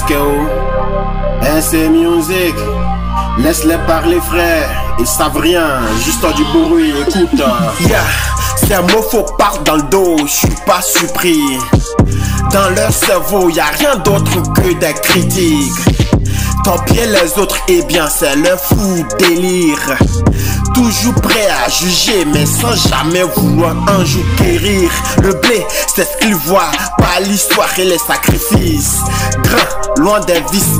Tasco, c'est music. Laisse-les parler frère, ils savent rien, juste du bruit, écoute. Yeah, c'est un mot faux part dans le dos, je suis pas surpris. Dans leur cerveau, y a rien d'autre que des critiques. Tant pis les autres, eh bien c'est leur fou délire. Toujours prêt à juger, mais sans jamais vouloir un jour guérir. Le blé, c'est ce qu'ils voient, pas l'histoire et les sacrifices. Grand, loin des vices,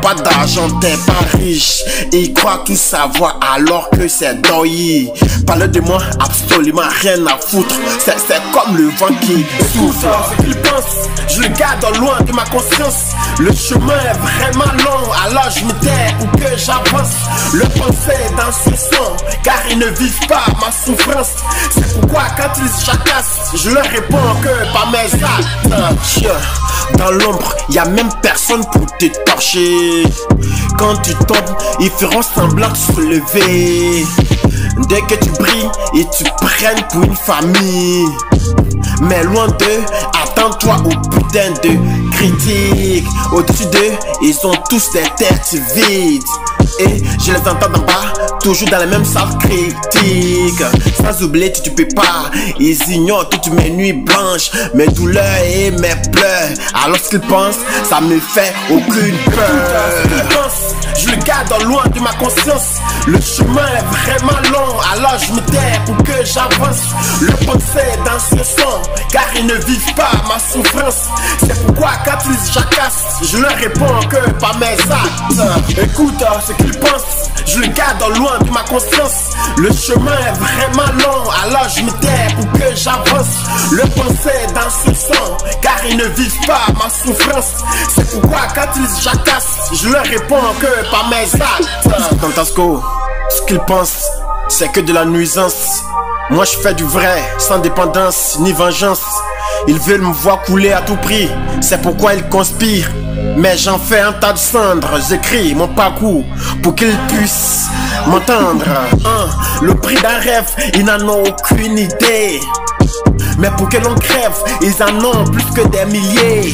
pas d'argent, t'es pas riche. Ils croient tout savoir alors que c'est doyi. Parle de moi, absolument rien à foutre. C'est comme le vent qui souffle. Ce qu'ils pensent, je le garde loin de ma conscience. Le chemin est vraiment long, alors je me tais pour que j'avance. Le pensée dans ce son, car ils ne vivent pas ma souffrance. C'est pourquoi quand ils jacassent, je leur réponds que par mes actes. Dans l'ombre, y a même personne pour te torcher. Quand tu tombes, ils feront semblant de se lever. Dès que tu brilles, ils te prennent pour une famille. Mais loin d'eux, attends-toi au putain de critiques. Au-dessus d'eux, ils ont tous des têtes vides. Et je les entends d'en bas, toujours dans les mêmes salles critiques. Sans oublier tu peux pas, ils ignorent toutes mes nuits blanches, mes douleurs et mes pleurs. Alors ce qu'ils pensent, ça me fait aucune peur. Je le garde loin de ma conscience. Le chemin est vraiment long, alors je me tais pour que j'avance. Le pensée dans ce son, car ils ne vivent pas ma souffrance. C'est pourquoi quand ils jacassent, je leur réponds que par mes actes. Écoute ce qu'ils pensent, je le garde loin de ma conscience. Le chemin est vraiment long, alors je me tais pour que j'avance. Le pensée dans ce son, car ils ne vivent pas ma souffrance. C'est pourquoi quand ils jacassent, je leur réponds que par mes actes. Dans Tasco, ce qu'ils pensent, c'est que de la nuisance. Moi je fais du vrai, sans dépendance ni vengeance. Ils veulent me voir couler à tout prix, c'est pourquoi ils conspirent. Mais j'en fais un tas de cendres, j'écris mon parcours pour qu'ils puissent m'entendre. Le prix d'un rêve, ils n'en ont aucune idée. Mais pour que l'on crève, ils en ont plus que des milliers.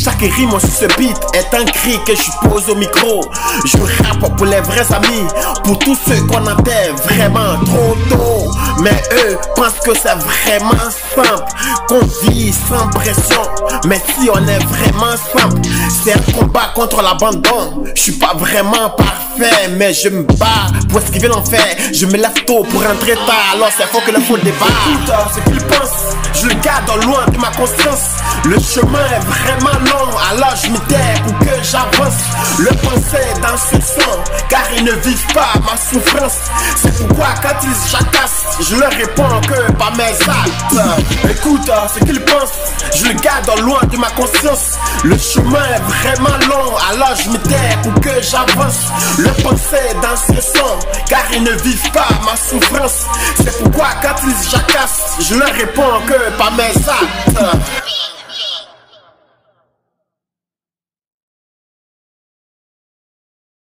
Chaque rime sur ce beat est un cri que je pose au micro. Je rappe pour les vrais amis, pour tous ceux qu'on entend vraiment trop tôt. Mais eux pensent que c'est vraiment simple, qu'on vit sans pression. Mais si on est vraiment simple, c'est un combat contre l'abandon. Je suis pas vraiment parfait, mais je me bats pour esquiver l'enfer. Je me lève tôt pour rentrer tard, alors c'est faux que le faux débat. Écoute ce qu'ils pensent, je le garde loin de ma conscience. Le chemin est vraiment long, alors je me tais pour que j'avance. Le pensée dans ce son, car ils ne vivent pas ma souffrance. C'est pourquoi quand ils jacassent, je leur réponds que par mes actes. Écoute ce qu'ils pensent, je le garde loin de ma conscience. Le chemin est vraiment long, alors je me tais pour que j'avance. Le pensée dans ce son, car ils ne vivent pas ma souffrance. C'est pourquoi quand ils jacassent, je leur réponds que par mes actes.